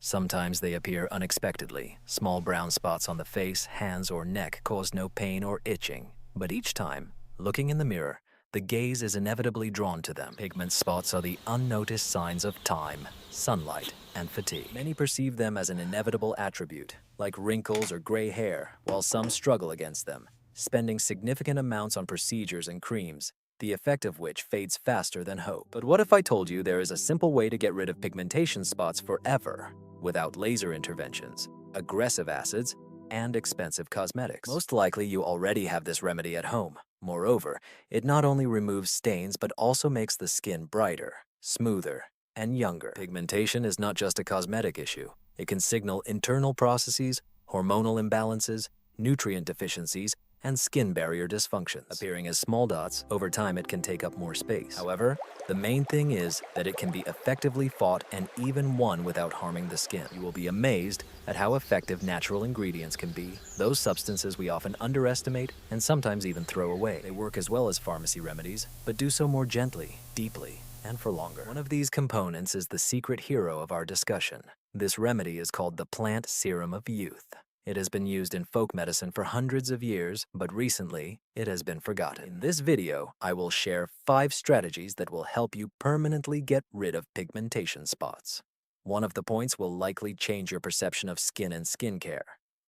Sometimes they appear unexpectedly. Small brown spots on the face, hands, or neck cause no pain or itching. But each time, looking in the mirror, the gaze is inevitably drawn to them. Pigment spots are the unnoticed signs of time, sunlight, and fatigue. Many perceive them as an inevitable attribute, like wrinkles or gray hair, while some struggle against them, spending significant amounts on procedures and creams, the effect of which fades faster than hope. But what if I told you there is a simple way to get rid of pigmentation spots forever, without laser interventions, aggressive acids, and expensive cosmetics? Most likely you already have this remedy at home. Moreover, it not only removes stains but also makes the skin brighter, smoother, and younger. Pigmentation is not just a cosmetic issue. It can signal internal processes, hormonal imbalances, nutrient deficiencies, and skin barrier dysfunctions. Appearing as small dots, over time it can take up more space. However, the main thing is that it can be effectively fought and even won without harming the skin. You will be amazed at how effective natural ingredients can be, those substances we often underestimate and sometimes even throw away. They work as well as pharmacy remedies, but do so more gently, deeply, and for longer. One of these components is the secret hero of our discussion. This remedy is called the plant serum of youth. It has been used in folk medicine for hundreds of years, but recently it has been forgotten. In this video, I will share 5 strategies that will help you permanently get rid of pigmentation spots. One of the points will likely change your perception of skin and skincare,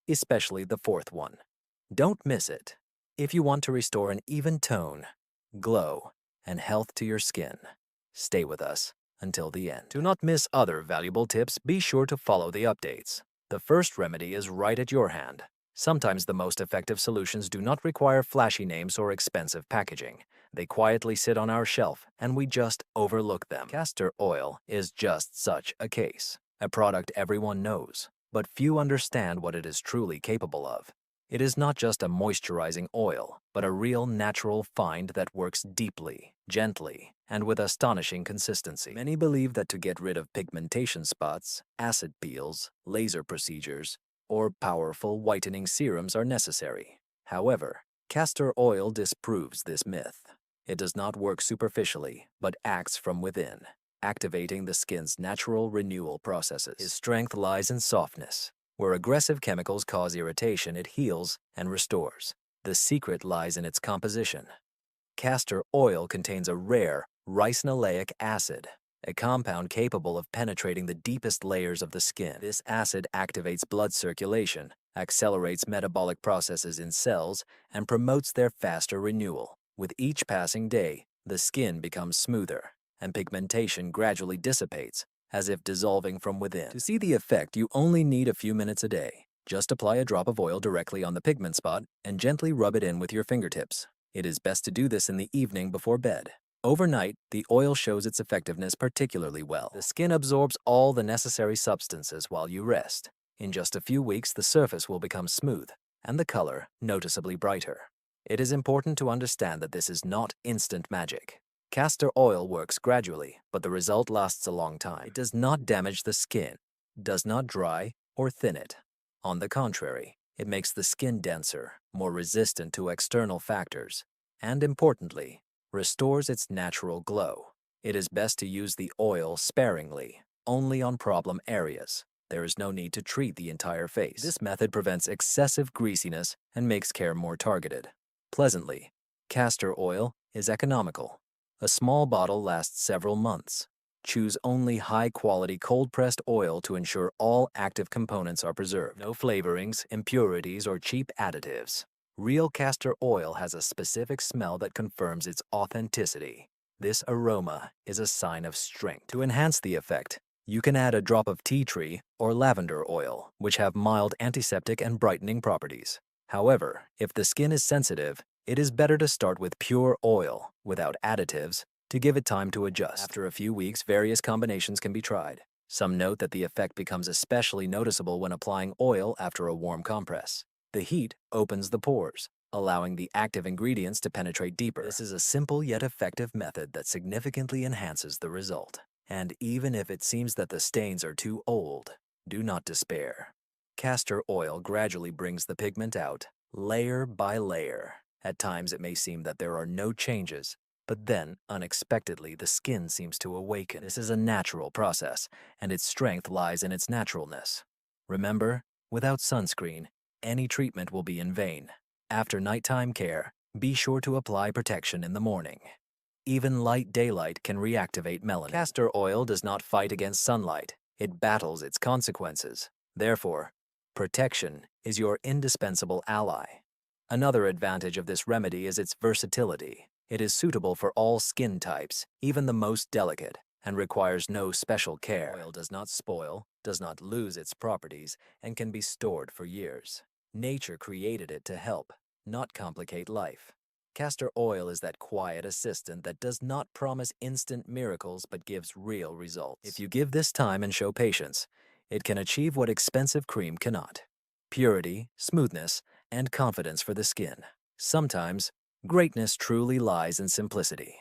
especially the 4th one. Don't miss it. If you want to restore an even tone, glow, and health to your skin, stay with us until the end. To not miss other valuable tips, be sure to follow the updates. The first remedy is right at your hand. Sometimes the most effective solutions do not require flashy names or expensive packaging. They quietly sit on our shelf, and we just overlook them. Castor oil is just such a case. A product everyone knows, but few understand what it is truly capable of. It is not just a moisturizing oil, but a real natural find that works deeply, gently, and with astonishing consistency. Many believe that to get rid of pigmentation spots, acid peels, laser procedures, or powerful whitening serums are necessary. However, castor oil disproves this myth. It does not work superficially, but acts from within, activating the skin's natural renewal processes. Its strength lies in softness. Where aggressive chemicals cause irritation, it heals and restores. The secret lies in its composition. Castor oil contains a rare ricinoleic acid, a compound capable of penetrating the deepest layers of the skin. This acid activates blood circulation, accelerates metabolic processes in cells, and promotes their faster renewal. With each passing day, the skin becomes smoother, and pigmentation gradually dissipates, as if dissolving from within. To see the effect, you only need a few minutes a day. Just apply a drop of oil directly on the pigment spot and gently rub it in with your fingertips. It is best to do this in the evening before bed. Overnight, the oil shows its effectiveness particularly well. The skin absorbs all the necessary substances while you rest. In just a few weeks, the surface will become smooth and the color noticeably brighter. It is important to understand that this is not instant magic. Castor oil works gradually, but the result lasts a long time. It does not damage the skin, does not dry or thin it. On the contrary, it makes the skin denser, more resistant to external factors, and importantly, restores its natural glow. It is best to use the oil sparingly, only on problem areas. There is no need to treat the entire face. This method prevents excessive greasiness and makes care more targeted. Pleasantly, castor oil is economical. A small bottle lasts several months. Choose only high-quality cold-pressed oil to ensure all active components are preserved. No flavorings, impurities, or cheap additives. Real castor oil has a specific smell that confirms its authenticity. This aroma is a sign of strength. To enhance the effect, you can add a drop of tea tree or lavender oil, which have mild antiseptic and brightening properties. However, if the skin is sensitive, it is better to start with pure oil, without additives, to give it time to adjust. After a few weeks, various combinations can be tried. Some note that the effect becomes especially noticeable when applying oil after a warm compress. The heat opens the pores, allowing the active ingredients to penetrate deeper. This is a simple yet effective method that significantly enhances the result. And even if it seems that the stains are too old, do not despair. Castor oil gradually brings the pigment out, layer by layer. At times it may seem that there are no changes, But then, unexpectedly, the skin seems to awaken. This is a natural process, and its strength lies in its naturalness. Remember, without sunscreen, any treatment will be in vain. After nighttime care, be sure to apply protection in the morning. Even light daylight can reactivate melanin. Castor oil does not fight against sunlight. It battles its consequences. Therefore, protection is your indispensable ally. Another advantage of this remedy is its versatility. It is suitable for all skin types, even the most delicate, and requires no special care. Oil does not spoil, does not lose its properties, and can be stored for years. Nature created it to help, not complicate life. Castor oil is that quiet assistant that does not promise instant miracles but gives real results. If you give this time and show patience, it can achieve what expensive cream cannot: purity, smoothness, and confidence for the skin. Sometimes, greatness truly lies in simplicity.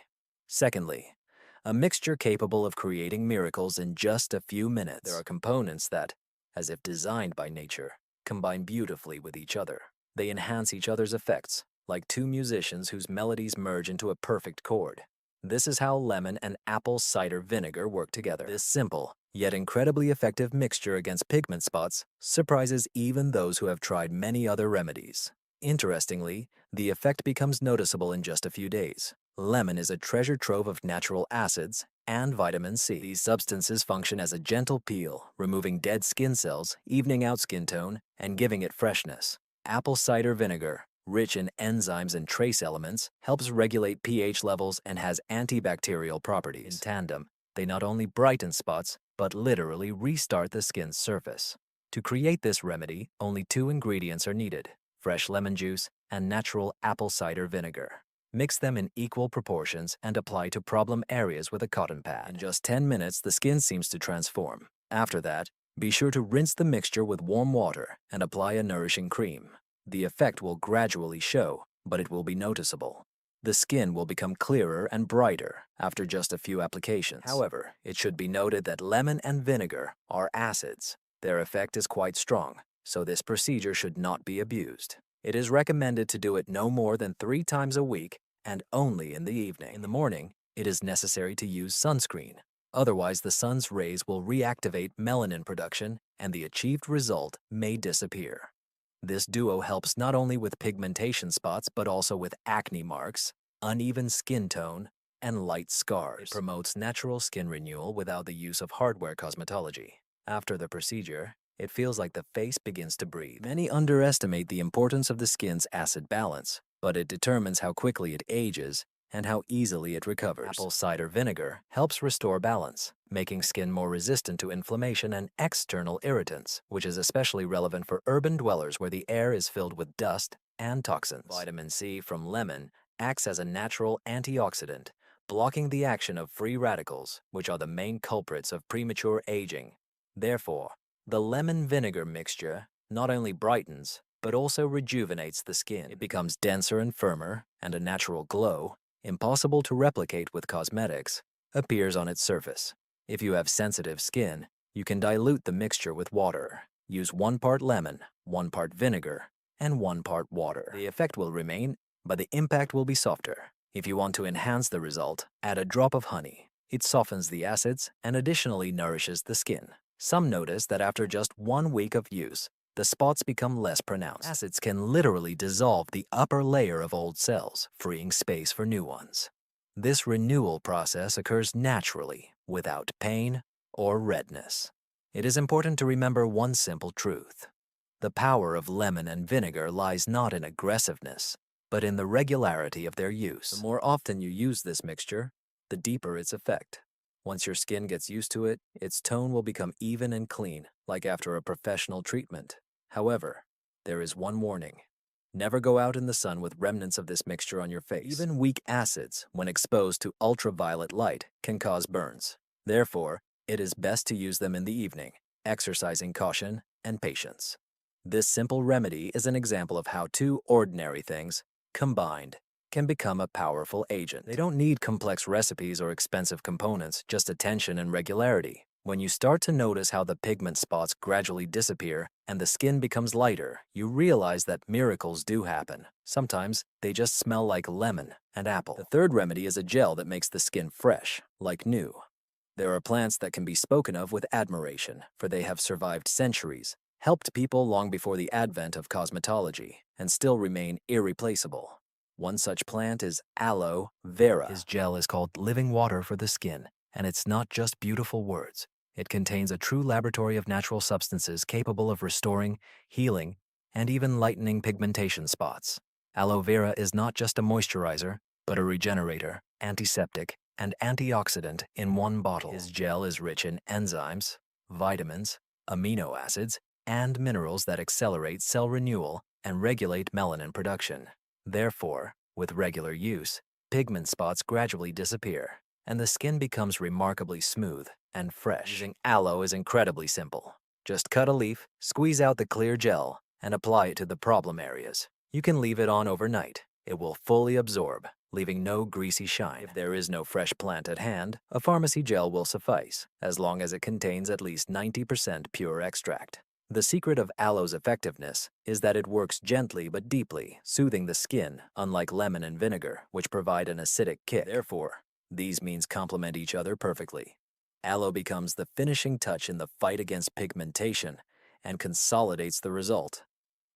Secondly, a mixture capable of creating miracles in just a few minutes. There are components that, as if designed by nature, combine beautifully with each other. They enhance each other's effects, like two musicians whose melodies merge into a perfect chord. This is how lemon and apple cider vinegar work together. This simple, yet incredibly effective mixture against pigment spots surprises even those who have tried many other remedies. Interestingly, the effect becomes noticeable in just a few days. Lemon is a treasure trove of natural acids and vitamin C. These substances function as a gentle peel, removing dead skin cells, evening out skin tone, and giving it freshness. Apple cider vinegar, rich in enzymes and trace elements, helps regulate pH levels and has antibacterial properties. In tandem, they not only brighten spots, but literally restart the skin's surface. To create this remedy, only 2 ingredients are needed: fresh lemon juice and natural apple cider vinegar. Mix them in equal proportions and apply to problem areas with a cotton pad. In just 10 minutes, the skin seems to transform. After that, be sure to rinse the mixture with warm water and apply a nourishing cream. The effect will gradually show, but it will be noticeable. The skin will become clearer and brighter after just a few applications. However, it should be noted that lemon and vinegar are acids. Their effect is quite strong, so this procedure should not be abused. It is recommended to do it no more than 3 times a week and only in the evening. In the morning, it is necessary to use sunscreen. Otherwise, the sun's rays will reactivate melanin production and the achieved result may disappear. This duo helps not only with pigmentation spots but also with acne marks, uneven skin tone, and light scars. It promotes natural skin renewal without the use of hardware cosmetology. After the procedure, it feels like the face begins to breathe. Many underestimate the importance of the skin's acid balance, but it determines how quickly it ages and how easily it recovers. Apple cider vinegar helps restore balance, making skin more resistant to inflammation and external irritants, which is especially relevant for urban dwellers where the air is filled with dust and toxins. Vitamin C from lemon acts as a natural antioxidant, blocking the action of free radicals, which are the main culprits of premature aging. Therefore, the lemon vinegar mixture not only brightens, but also rejuvenates the skin. It becomes denser and firmer, and a natural glow, impossible to replicate with cosmetics, appears on its surface. If you have sensitive skin, you can dilute the mixture with water. Use 1 part lemon, 1 part vinegar, and 1 part water. The effect will remain, but the impact will be softer. If you want to enhance the result, add a drop of honey. It softens the acids and additionally nourishes the skin. Some notice that after just 1 week of use, the spots become less pronounced. Acids can literally dissolve the upper layer of old cells, freeing space for new ones. This renewal process occurs naturally, without pain or redness. It is important to remember one simple truth. The power of lemon and vinegar lies not in aggressiveness, but in the regularity of their use. The more often you use this mixture, the deeper its effect. Once your skin gets used to it, its tone will become even and clean, like after a professional treatment. However, there is one warning. Never go out in the sun with remnants of this mixture on your face. Even weak acids, when exposed to ultraviolet light, can cause burns. Therefore, it is best to use them in the evening, exercising caution and patience. This simple remedy is an example of how 2 ordinary things, combined, can become a powerful agent. They don't need complex recipes or expensive components, just attention and regularity. When you start to notice how the pigment spots gradually disappear and the skin becomes lighter, you realize that miracles do happen. Sometimes they just smell like lemon and apple. The third remedy is a gel that makes the skin fresh, like new. There are plants that can be spoken of with admiration, for they have survived centuries, helped people long before the advent of cosmetology, and still remain irreplaceable. One such plant is aloe vera. His gel is called living water for the skin, and it's not just beautiful words. It contains a true laboratory of natural substances capable of restoring, healing, and even lightening pigmentation spots. Aloe vera is not just a moisturizer, but a regenerator, antiseptic, and antioxidant in one bottle. His gel is rich in enzymes, vitamins, amino acids, and minerals that accelerate cell renewal and regulate melanin production. Therefore, with regular use, pigment spots gradually disappear, and the skin becomes remarkably smooth and fresh. Using aloe is incredibly simple. Just cut a leaf, squeeze out the clear gel, and apply it to the problem areas. You can leave it on overnight. It will fully absorb, leaving no greasy shine. If there is no fresh plant at hand, a pharmacy gel will suffice, as long as it contains at least 90% pure extract. The secret of aloe's effectiveness is that it works gently but deeply, soothing the skin, unlike lemon and vinegar, which provide an acidic kick. Therefore, these means complement each other perfectly. Aloe becomes the finishing touch in the fight against pigmentation and consolidates the result.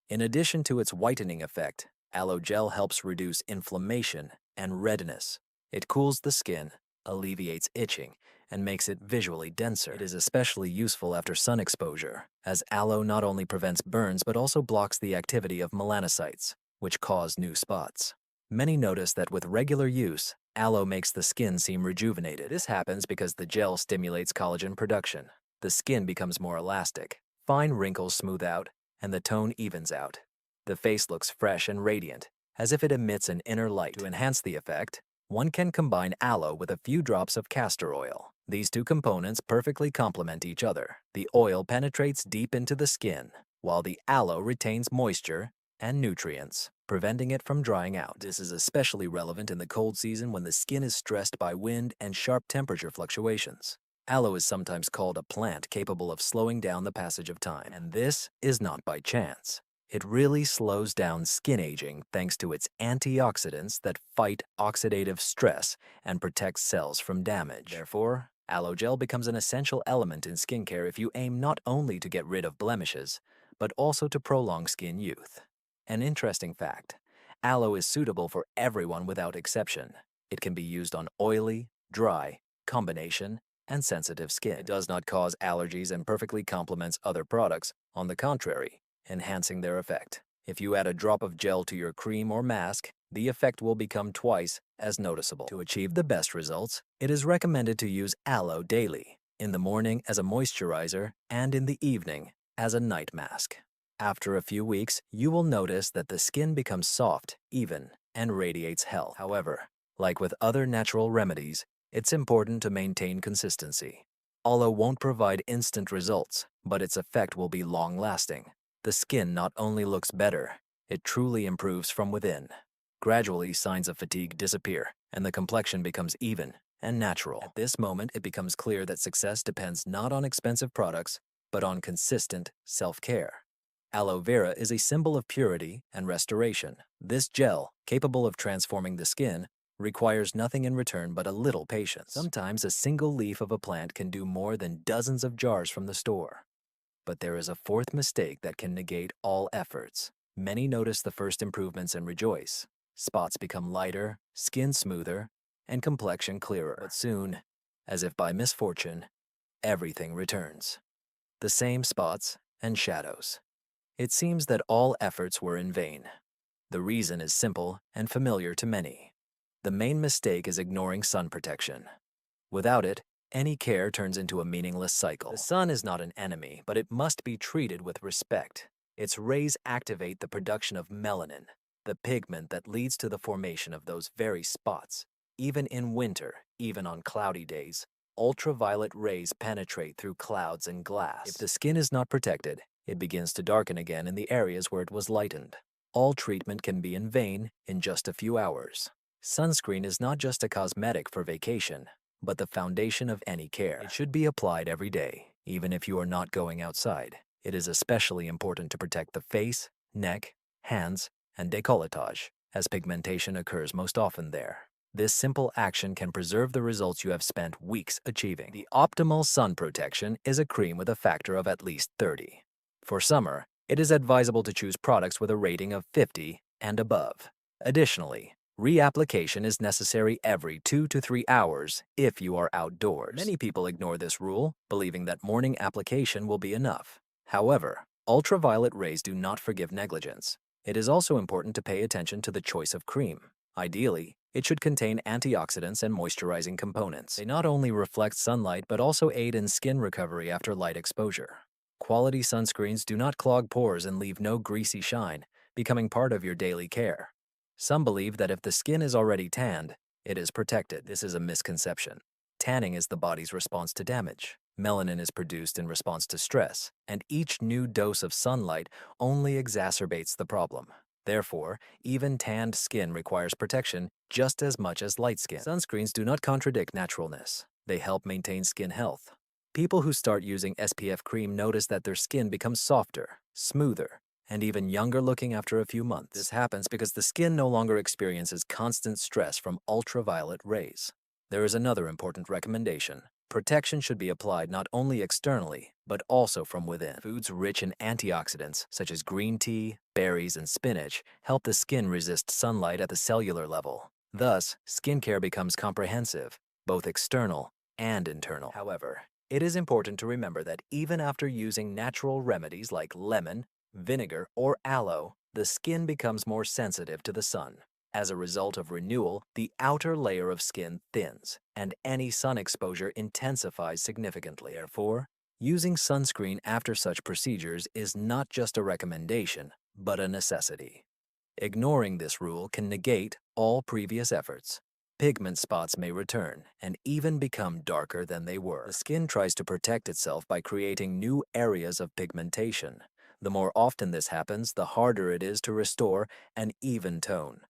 In addition to its whitening effect, aloe gel helps reduce inflammation and redness. It cools the skin, alleviates itching, and makes it visually denser. It is especially useful after sun exposure, as aloe not only prevents burns but also blocks the activity of melanocytes, which cause new spots. Many notice that with regular use, aloe makes the skin seem rejuvenated. This happens because the gel stimulates collagen production. The skin becomes more elastic, fine wrinkles smooth out, and the tone evens out. The face looks fresh and radiant, as if it emits an inner light. To enhance the effect, one can combine aloe with a few drops of castor oil. These two components perfectly complement each other. The oil penetrates deep into the skin, while the aloe retains moisture and nutrients, preventing it from drying out. This is especially relevant in the cold season when the skin is stressed by wind and sharp temperature fluctuations. Aloe is sometimes called a plant capable of slowing down the passage of time, and this is not by chance. It really slows down skin aging thanks to its antioxidants that fight oxidative stress and protect cells from damage. Therefore, aloe gel becomes an essential element in skincare if you aim not only to get rid of blemishes, but also to prolong skin youth. An interesting fact: aloe is suitable for everyone without exception. It can be used on oily, dry, combination, and sensitive skin. It does not cause allergies and perfectly complements other products, on the contrary, enhancing their effect. If you add a drop of gel to your cream or mask, the effect will become twice as noticeable. To achieve the best results, it is recommended to use aloe daily, in the morning as a moisturizer and in the evening as a night mask. After a few weeks, you will notice that the skin becomes soft, even, and radiates health. However, like with other natural remedies, it's important to maintain consistency. Aloe won't provide instant results, but its effect will be long-lasting. The skin not only looks better, it truly improves from within. Gradually, signs of fatigue disappear, and the complexion becomes even and natural. At this moment, it becomes clear that success depends not on expensive products, but on consistent self-care. Aloe vera is a symbol of purity and restoration. This gel, capable of transforming the skin, requires nothing in return but a little patience. Sometimes a single leaf of a plant can do more than dozens of jars from the store. But there is a fourth mistake that can negate all efforts. Many notice the first improvements and rejoice. Spots become lighter, skin smoother, and complexion clearer. But soon, as if by misfortune, everything returns. The same spots and shadows. It seems that all efforts were in vain. The reason is simple and familiar to many. The main mistake is ignoring sun protection. Without it, any care turns into a meaningless cycle. The sun is not an enemy, but it must be treated with respect. Its rays activate the production of melanin, the pigment that leads to the formation of those very spots. Even in winter, even on cloudy days, ultraviolet rays penetrate through clouds and glass. If the skin is not protected, it begins to darken again in the areas where it was lightened. All treatment can be in vain in just a few hours. Sunscreen is not just a cosmetic for vacation, but the foundation of any care. It should be applied every day, even if you are not going outside. It is especially important to protect the face, neck, hands, and décolletage, as pigmentation occurs most often there. This simple action can preserve the results you have spent weeks achieving. The optimal sun protection is a cream with a factor of at least 30. For summer, it is advisable to choose products with a rating of 50 and above. Additionally, reapplication is necessary every 2 to 3 hours if you are outdoors. Many people ignore this rule, believing that morning application will be enough. However, ultraviolet rays do not forgive negligence. It is also important to pay attention to the choice of cream. Ideally, it should contain antioxidants and moisturizing components. They not only reflect sunlight but also aid in skin recovery after light exposure. Quality sunscreens do not clog pores and leave no greasy shine, becoming part of your daily care. Some believe that if the skin is already tanned, it is protected. This is a misconception. Tanning is the body's response to damage. Melanin is produced in response to stress, and each new dose of sunlight only exacerbates the problem. Therefore, even tanned skin requires protection just as much as light skin. Sunscreens do not contradict naturalness. They help maintain skin health. People who start using SPF cream notice that their skin becomes softer, smoother, and even younger looking after a few months. This happens because the skin no longer experiences constant stress from ultraviolet rays. There is another important recommendation. Protection should be applied not only externally, but also from within. Foods rich in antioxidants, such as green tea, berries, and spinach, help the skin resist sunlight at the cellular level. Thus, skincare becomes comprehensive, both external and internal. However, it is important to remember that even after using natural remedies like lemon, vinegar, or aloe, the skin becomes more sensitive to the sun. As a result of renewal, the outer layer of skin thins, and any sun exposure intensifies significantly. Therefore, using sunscreen after such procedures is not just a recommendation, but a necessity. Ignoring this rule can negate all previous efforts. Pigment spots may return and even become darker than they were. The skin tries to protect itself by creating new areas of pigmentation. The more often this happens, the harder it is to restore an even tone.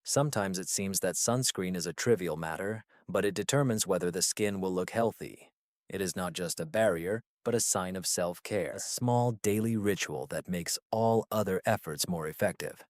Sometimes it seems that sunscreen is a trivial matter, but it determines whether the skin will look healthy. It is not just a barrier, but a sign of self-care, a small daily ritual that makes all other efforts more effective.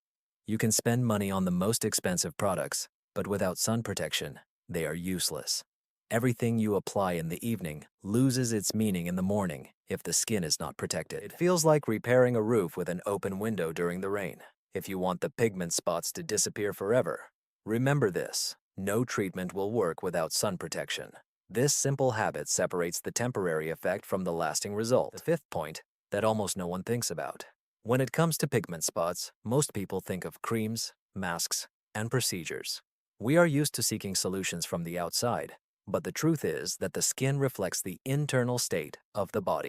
You can spend money on the most expensive products, but without sun protection, they are useless. Everything you apply in the evening loses its meaning in the morning if the skin is not protected. It feels like repairing a roof with an open window during the rain. If you want the pigment spots to disappear forever, remember this: no treatment will work without sun protection. This simple habit separates the temporary effect from the lasting result. The fifth point that almost no one thinks about. When it comes to pigment spots, most people think of creams, masks, and procedures. We are used to seeking solutions from the outside, but the truth is that the skin reflects the internal state of the body.